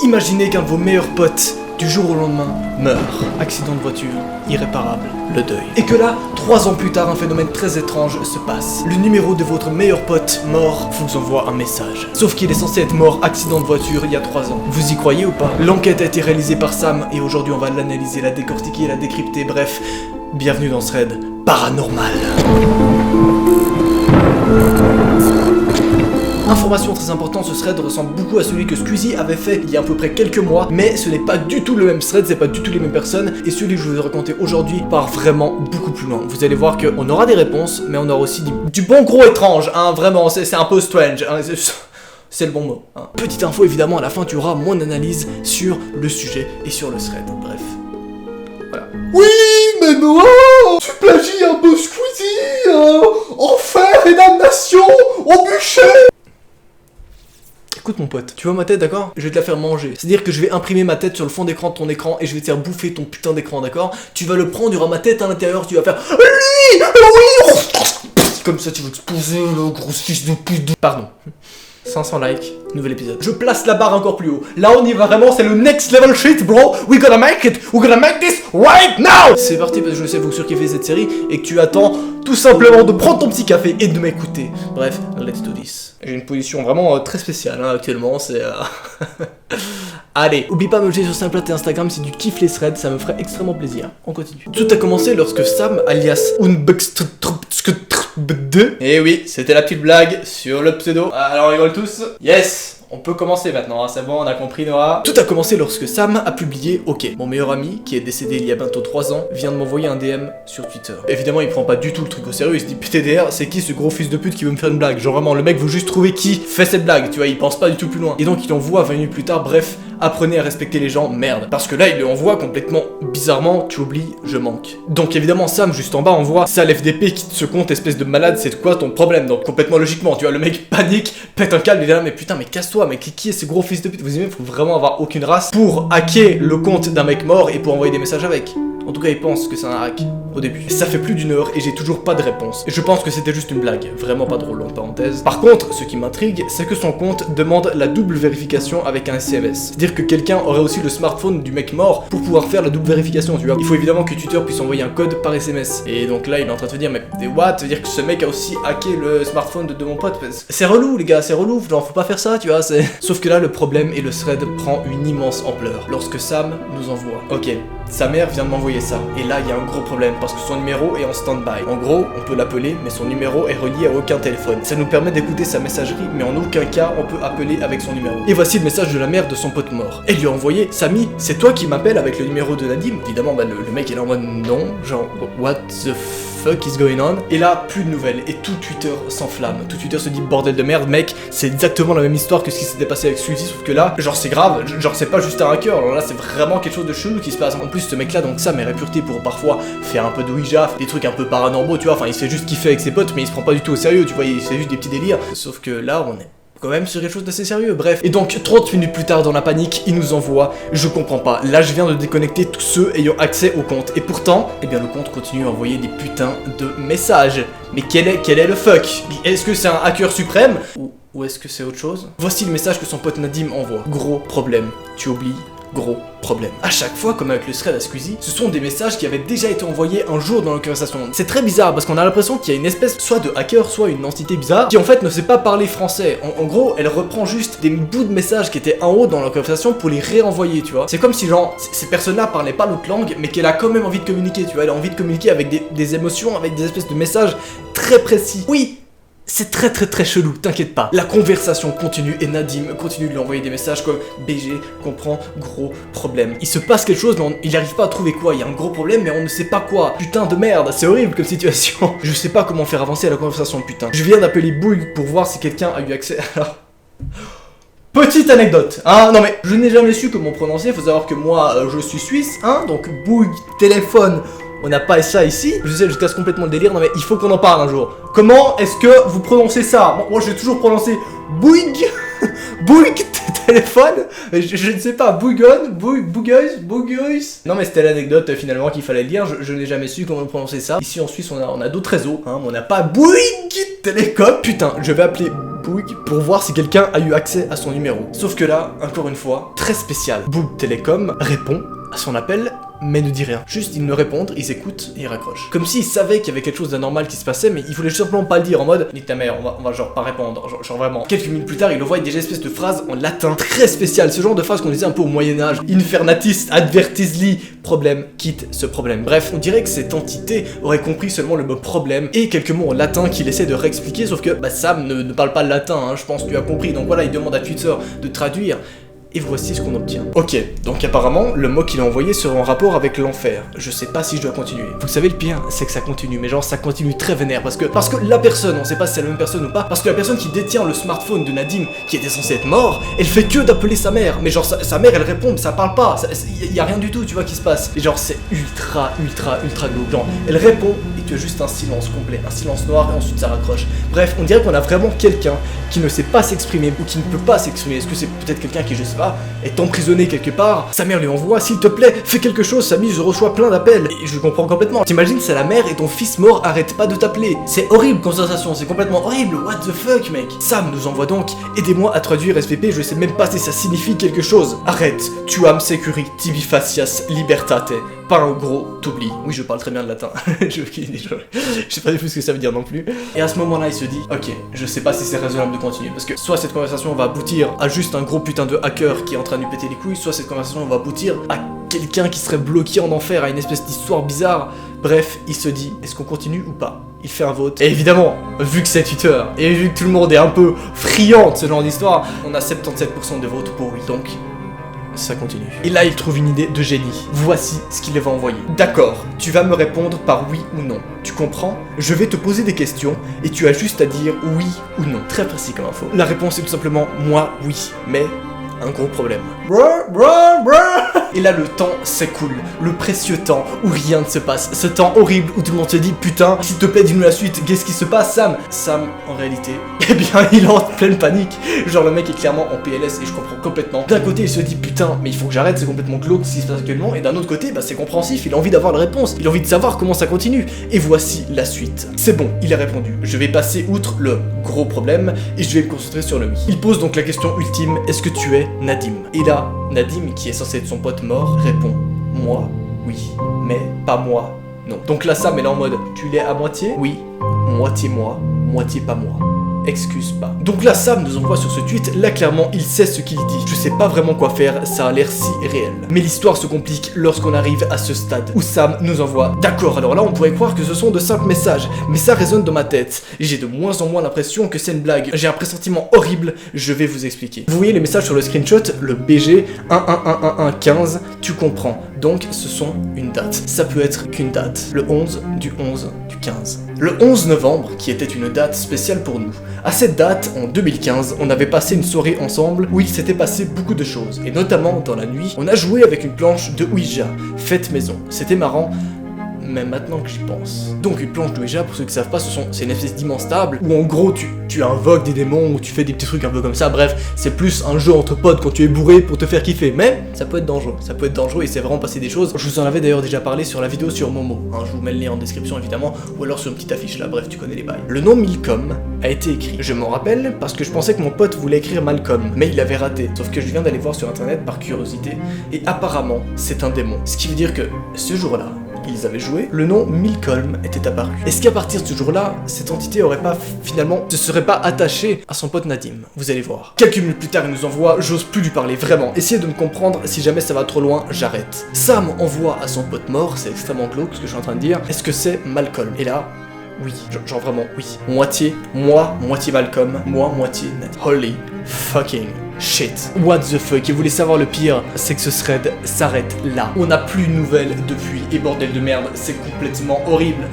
Imaginez qu'un de vos meilleurs potes, du jour au lendemain, meurt. Accident de voiture, irréparable, le deuil. Et que là, 3 ans plus tard, un phénomène très étrange se passe. Le numéro de votre meilleur pote mort vous envoie un message. Sauf qu'il est censé être mort accident de voiture il y a 3 ans. Vous y croyez ou pas? L'enquête a été réalisée par Sam et aujourd'hui on va l'analyser, la décortiquer, la décrypter, bref. Bienvenue dans ce raid paranormal. Information très importante, ce thread ressemble beaucoup à celui que Squeezie avait fait il y a à peu près quelques mois, mais ce n'est pas du tout le même thread, c'est pas du tout les mêmes personnes, et celui que je vais vous raconter aujourd'hui part vraiment beaucoup plus loin. Vous allez voir qu'on aura des réponses, mais on aura aussi du bon gros étrange, hein, vraiment, c'est un peu strange, hein, c'est le bon mot. Hein. Petite info évidemment, à la fin tu auras mon analyse sur le sujet et sur le thread, bref. Voilà. Oui, mais non, tu plagies un peu Squeezie, hein. Enfer et damnation au bûcher. Écoute mon pote, tu vois ma tête, d'accord? Je vais te la faire manger. C'est-à-dire que je vais imprimer ma tête sur le fond d'écran de ton écran et je vais te faire bouffer ton putain d'écran, d'accord? Tu vas le prendre, il y aura ma tête à l'intérieur, tu vas faire lui, oui. Comme ça tu vas exploser le gros fils de pute. Pardon. 500 likes, nouvel épisode. Je place la barre encore plus haut. Là on y va vraiment, c'est le next level shit bro. We gonna make it, we gonna make this right now. C'est parti parce que je sais que vous surkiffez cette série et que tu attends tout simplement de prendre ton petit café et de m'écouter. Bref, let's do this. J'ai une position vraiment très spéciale hein, actuellement, c'est... Allez, oublie pas de me jeter sur Snapchat et Instagram si tu kiffes les threads, ça me ferait extrêmement plaisir. On continue. Tout a commencé lorsque Sam, alias et oui, c'était la petite blague sur le pseudo. Alors on rigole tous. Yes, on peut commencer maintenant, hein, c'est bon, on a compris Nora. Tout a commencé lorsque Sam a publié OK. Mon meilleur ami, qui est décédé il y a bientôt 3 ans, vient de m'envoyer un DM sur Twitter. Évidemment, il prend pas du tout le truc au sérieux, il se dit PTDR, c'est qui ce gros fils de pute qui veut me faire une blague? Genre vraiment, le mec veut juste trouver qui fait cette blague, tu vois, il pense pas du tout plus loin. Et donc il envoie 20 minutes plus tard, bref, apprenez à respecter les gens, merde. Parce que là, il lui envoie complètement bizarrement, tu oublies, je manque. Donc évidemment, Sam, juste en bas, envoie ça l'FDP qui te se compte, espèce de malade, c'est quoi ton problème? Donc complètement logiquement, tu vois, le mec panique, pète un câble, il est là, mais putain, mais casse-toi, mais qui est ce gros fils de pute? Vous imaginez, faut vraiment avoir aucune race pour hacker le compte d'un mec mort et pour envoyer des messages avec. En tout cas, il pense que c'est un hack au début. Ça fait plus d'1 heure et j'ai toujours pas de réponse. Et je pense que c'était juste une blague, vraiment pas drôle, entre parenthèses. Par contre, ce qui m'intrigue, c'est que son compte demande la double vérification avec un SMS. C'est-à-dire que quelqu'un aurait aussi le smartphone du mec mort pour pouvoir faire la double vérification, tu vois. Il faut évidemment que Twitter puisse envoyer un code par SMS. Et donc là, il est en train de se dire, mais what? Ça veut dire que ce mec a aussi hacké le smartphone de mon pote. C'est relou, les gars, c'est relou. Genre, faut pas faire ça, tu vois. Sauf que là, le problème et le thread prend une immense ampleur. Lorsque Sam nous envoie. Ok. Sa mère vient de m'envoyer ça, et là il y a un gros problème parce que son numéro est en stand-by. En gros, on peut l'appeler, mais son numéro est relié à aucun téléphone. Ça nous permet d'écouter sa messagerie, mais en aucun cas on peut appeler avec son numéro. Et voici le message de la mère de son pote mort. Elle lui a envoyé, Samy, c'est toi qui m'appelles avec le numéro de Nadim? Évidemment, bah, le mec est là en mode non, genre what the fuck is going on? Et là, plus de nouvelles, et tout Twitter s'enflamme. Tout Twitter se dit bordel de merde, mec, c'est exactement la même histoire que ce qui s'était passé avec Squeezie, sauf que là, genre c'est grave, genre c'est pas juste un hacker, alors là c'est vraiment quelque chose de chelou qui se passe. En plus, ce mec là, donc Sam est réputé pour parfois faire un peu de Ouija, des trucs un peu paranormaux, tu vois, enfin il se fait juste kiffer avec ses potes, mais il se prend pas du tout au sérieux, tu vois, il fait juste des petits délires. Sauf que là, on est quand même sur quelque chose d'assez sérieux, bref. Et donc 30 minutes plus tard dans la panique, il nous envoie, je comprends pas, là je viens de déconnecter tous ceux ayant accès au compte. Et pourtant, eh bien le compte continue à envoyer des putains de messages. Mais quel est le fuck? Est-ce que c'est un hacker suprême? Ou est-ce que c'est autre chose? Voici le message que son pote Nadim envoie. Gros problème, tu oublies, gros problème. À chaque fois, comme avec le thread à Squeezie, ce sont des messages qui avaient déjà été envoyés un jour dans la conversation. C'est très bizarre parce qu'on a l'impression qu'il y a une espèce soit de hacker, soit une entité bizarre qui en fait ne sait pas parler français. En gros, elle reprend juste des bouts de messages qui étaient en haut dans la conversation pour les réenvoyer, tu vois. C'est comme si genre, ces personnes-là parlaient pas l'autre langue, mais qu'elle a quand même envie de communiquer, tu vois. Elle a envie de communiquer avec des émotions, avec des espèces de messages très précis. Oui, c'est très chelou, t'inquiète pas. La conversation continue et Nadim continue de lui envoyer des messages comme BG comprend gros problème. Il se passe quelque chose mais il n'arrive pas à trouver quoi, il y a un gros problème mais on ne sait pas quoi. Putain de merde, c'est horrible comme situation. Je sais pas comment faire avancer la conversation, putain. Je viens d'appeler Bouygues pour voir si quelqu'un a eu accès. Alors... Petite anecdote, hein, non mais je n'ai jamais su comment prononcer, faut savoir que moi je suis suisse, hein, donc Bouygues, téléphone, on n'a pas ça ici. Je sais, je casse complètement le délire, non mais il faut qu'on en parle un jour. Comment est-ce que vous prononcez ça? Moi je vais toujours prononcer Bouygues, Bouygues, téléphone, je ne sais pas, Bougon, Bougueus. Non mais c'était l'anecdote finalement qu'il fallait dire, je n'ai jamais su comment prononcer ça. Ici en Suisse on a d'autres réseaux, hein, mais on n'a pas Bouygues Télécom. Putain, je vais appeler Bouygues pour voir si quelqu'un a eu accès à son numéro. Sauf que là, encore une fois, très spécial. Bouygues Télécom répond à son appel, mais ne dit rien. Juste, ils me répondent, ils écoutent et ils raccrochent. Comme s'ils savaient qu'il y avait quelque chose d'anormal qui se passait, mais ils voulaient simplement pas le dire en mode nique ta mère, on va genre pas répondre, genre vraiment. Quelques minutes plus tard, il envoie des espèces de phrases en latin très spéciales, ce genre de phrases qu'on disait un peu au Moyen-Âge. Infernatis advertisli, problème, quitte ce problème. Bref, on dirait que cette entité aurait compris seulement le mot problème et quelques mots en latin qu'il essaie de réexpliquer, sauf que Sam ne parle pas le latin, hein, je pense que tu as compris. Donc voilà, il demande à Twitter de traduire. Et voici ce qu'on obtient. Ok, donc apparemment, le mot qu'il a envoyé sera en rapport avec l'enfer. Je sais pas si je dois continuer. Vous savez, le pire, c'est que ça continue, mais genre ça continue très vénère, parce que la personne, on sait pas si c'est la même personne ou pas, parce que la personne qui détient le smartphone de Nadim, qui était censé être mort, elle fait que d'appeler sa mère, mais genre sa mère, elle répond, mais ça parle pas, y a rien du tout, tu vois, qui se passe. Et genre c'est ultra glauque. Genre, elle répond, et tu as juste un silence complet, un silence noir, et ensuite ça raccroche. Bref, on dirait qu'on a vraiment quelqu'un qui ne sait pas s'exprimer, ou qui ne peut pas s'exprimer. Est-ce que c'est peut-être quelqu'un qui, je sais pas, est emprisonné quelque part? Sa mère lui envoie, s'il te plaît, fais quelque chose, Samy, je reçois plein d'appels. Et je comprends complètement. T'imagines, c'est la mère et ton fils mort arrête pas de t'appeler. C'est horrible comme sensation, c'est complètement horrible. What the fuck, mec? Sam nous envoie donc, aidez-moi à traduire SVP, je sais même pas si ça signifie quelque chose. Arrête, tuam securi tibi facias libertate. Pas un gros t'oublie. Oui, je parle très bien de latin. Je sais pas du tout ce que ça veut dire non plus. Et à ce moment-là, il se dit, ok, je sais pas si c'est raisonnable de continuer, parce que soit cette conversation va aboutir à juste un gros putain de hacker qui est en train de lui péter les couilles, soit cette conversation va aboutir à quelqu'un qui serait bloqué en enfer, à une espèce d'histoire bizarre. Bref, il se dit, est-ce qu'on continue ou pas? Il fait un vote. Et évidemment, vu que c'est Twitter, et vu que tout le monde est un peu friand de ce genre d'histoire, on a 77% de votes pour oui. Donc, ça continue. Et là, il trouve une idée de génie. Voici ce qu'il va envoyer. D'accord, tu vas me répondre par oui ou non. Tu comprends? Je vais te poser des questions et tu as juste à dire oui ou non. Très précis comme info. La réponse est tout simplement moi, oui. Mais un gros problème. Et là, le temps s'écoule, le précieux temps où rien ne se passe, ce temps horrible où tout le monde se dit putain, s'il te plaît, dis-nous la suite, qu'est-ce qui se passe, Sam? Sam, en réalité, eh bien, il est en pleine panique. Genre, le mec est clairement en PLS et je comprends complètement. D'un côté, il se dit putain, mais il faut que j'arrête, c'est complètement glauque ce qui se passe actuellement. Et d'un autre côté, c'est compréhensif, il a envie d'avoir la réponse, il a envie de savoir comment ça continue. Et voici la suite. C'est bon, il a répondu. Je vais passer outre le gros problème et je vais me concentrer sur le oui. Il pose donc la question ultime, est-ce que tu es Nadim? Et là, Nadim, qui est censé être son pote mort, répond moi, oui, mais pas moi, non. Donc là, Sam est là en mode tu l'es à moitié? Oui, moitié moi, moitié pas moi. Excuse pas. Donc là, Sam nous envoie sur ce tweet, là clairement il sait ce qu'il dit. Je sais pas vraiment quoi faire, ça a l'air si réel. Mais l'histoire se complique lorsqu'on arrive à ce stade où Sam nous envoie. D'accord, alors là on pourrait croire que ce sont de simples messages, mais ça résonne dans ma tête. J'ai de moins en moins l'impression que c'est une blague. J'ai un pressentiment horrible, je vais vous expliquer. Vous voyez les messages sur le screenshot, le BG 111115, tu comprends. Donc ce sont une date. Ça peut être qu'une date. Le 11 du 11 du 15. Le 11 novembre, qui était une date spéciale pour nous. À cette date, en 2015, on avait passé une soirée ensemble où il s'était passé beaucoup de choses. Et notamment, dans la nuit, on a joué avec une planche de Ouija, faite maison. C'était marrant, même maintenant que j'y pense. Donc une planche de Ouija, pour ceux qui savent pas, c'est une espèce d'immense table où en gros tu invoques des démons ou tu fais des petits trucs un peu comme ça. Bref, c'est plus un jeu entre potes quand tu es bourré pour te faire kiffer. Mais ça peut être dangereux. Ça peut être dangereux et c'est vraiment passé des choses. Je vous en avais d'ailleurs déjà parlé sur la vidéo sur Momo. Je vous mets le lien en description évidemment, ou alors sur une petite affiche là. Bref, tu connais les bails. Le nom Milcom a été écrit. Je m'en rappelle parce que je pensais que mon pote voulait écrire Malcolm, mais il avait raté. Sauf que je viens d'aller voir sur internet par curiosité et apparemment c'est un démon. Ce qui veut dire que ce jour-là, ils avaient joué, le nom Milcom était apparu. Est-ce qu'à partir de ce jour-là, cette entité aurait pas finalement se serait pas attachée à son pote Nadim? Vous allez voir. Quelques minutes plus tard, il nous envoie, j'ose plus lui parler vraiment. Essayez de me comprendre, si jamais ça va trop loin, j'arrête. Sam envoie à son pote mort, c'est extrêmement glauque ce que je suis en train de dire. Est-ce que c'est Malcolm? Et là, oui, genre vraiment oui. Moitié moi, moitié Malcolm, moi moitié Nadim. Holy fucking shit. What the fuck. Et vous voulez savoir le pire, c'est que ce thread s'arrête là. On n'a plus de nouvelles depuis. Et bordel de merde, c'est complètement horrible.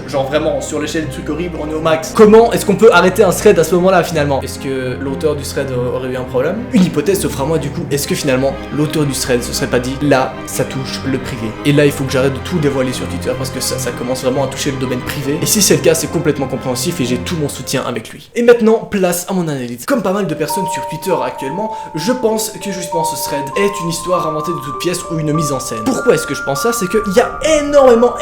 Genre vraiment, sur l'échelle du truc horrible, on est au max. Comment est-ce qu'on peut arrêter un thread à ce moment-là finalement? Est-ce que l'auteur du thread aurait eu un problème? Une hypothèse s'offre à moi du coup. Est-ce que finalement, l'auteur du thread se serait pas dit, là, ça touche le privé. Et là, il faut que j'arrête de tout dévoiler sur Twitter parce que ça commence vraiment à toucher le domaine privé. Et si c'est le cas, c'est complètement compréhensif et j'ai tout mon soutien avec lui. Et maintenant, place à mon analyse. Comme pas mal de personnes sur Twitter actuellement, actuellement, je pense que justement ce thread est une histoire inventée de toutes pièces ou une mise en scène. Pourquoi est-ce que je pense ça? C'est qu'il y a énormément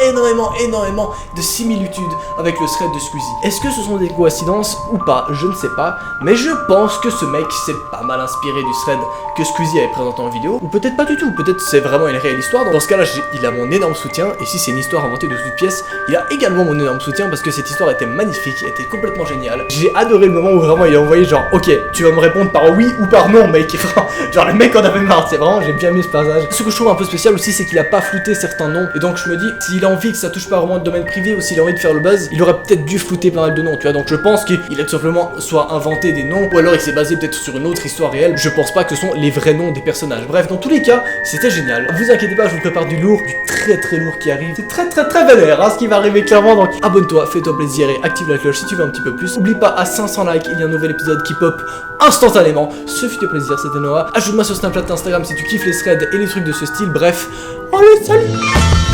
de similitudes avec le thread de Squeezie. Est-ce que ce sont des coïncidences ou pas? Je ne sais pas, mais je pense que ce mec s'est pas mal inspiré du thread que Squeezie avait présenté en vidéo, ou peut-être pas du tout, peut-être c'est vraiment une réelle histoire. Dans ce cas-là, il a mon énorme soutien, et si c'est une histoire inventée de toutes pièces, il a également mon énorme soutien parce que cette histoire était magnifique, était complètement géniale. J'ai adoré le moment où vraiment il a envoyé genre, ok, tu vas me répondre par oui ou par non, mec. Genre le mec en avait marre, c'est vraiment, j'ai bien aimé ce passage. Ce que je trouve un peu spécial aussi, c'est qu'il a pas flouté certains noms, et donc je me dis, s'il a envie que ça touche pas vraiment le domaine privé, ou s'il a envie de faire le buzz, il aurait peut-être dû flouter pas mal de noms, tu vois. Donc je pense qu'il a tout simplement soit inventé des noms, ou alors il s'est basé peut-être sur une autre histoire réelle. Je pense pas que ce sont les vrais noms des personnages. Bref, dans tous les cas, c'était génial. Vous inquiétez pas, je vous prépare du lourd, du très lourd qui arrive. C'est très vénère, hein, ce qui va arriver clairement. Donc abonne-toi, fais-toi plaisir et active la cloche si tu veux un petit peu plus. Oublie pas, à 500 likes, il y a un nouvel épisode qui pop instantanément. Ce fut un plaisir, c'était Noah. Ajoute-moi sur Snapchat et Instagram si tu kiffes les threads et les trucs de ce style. Bref, allez, salut!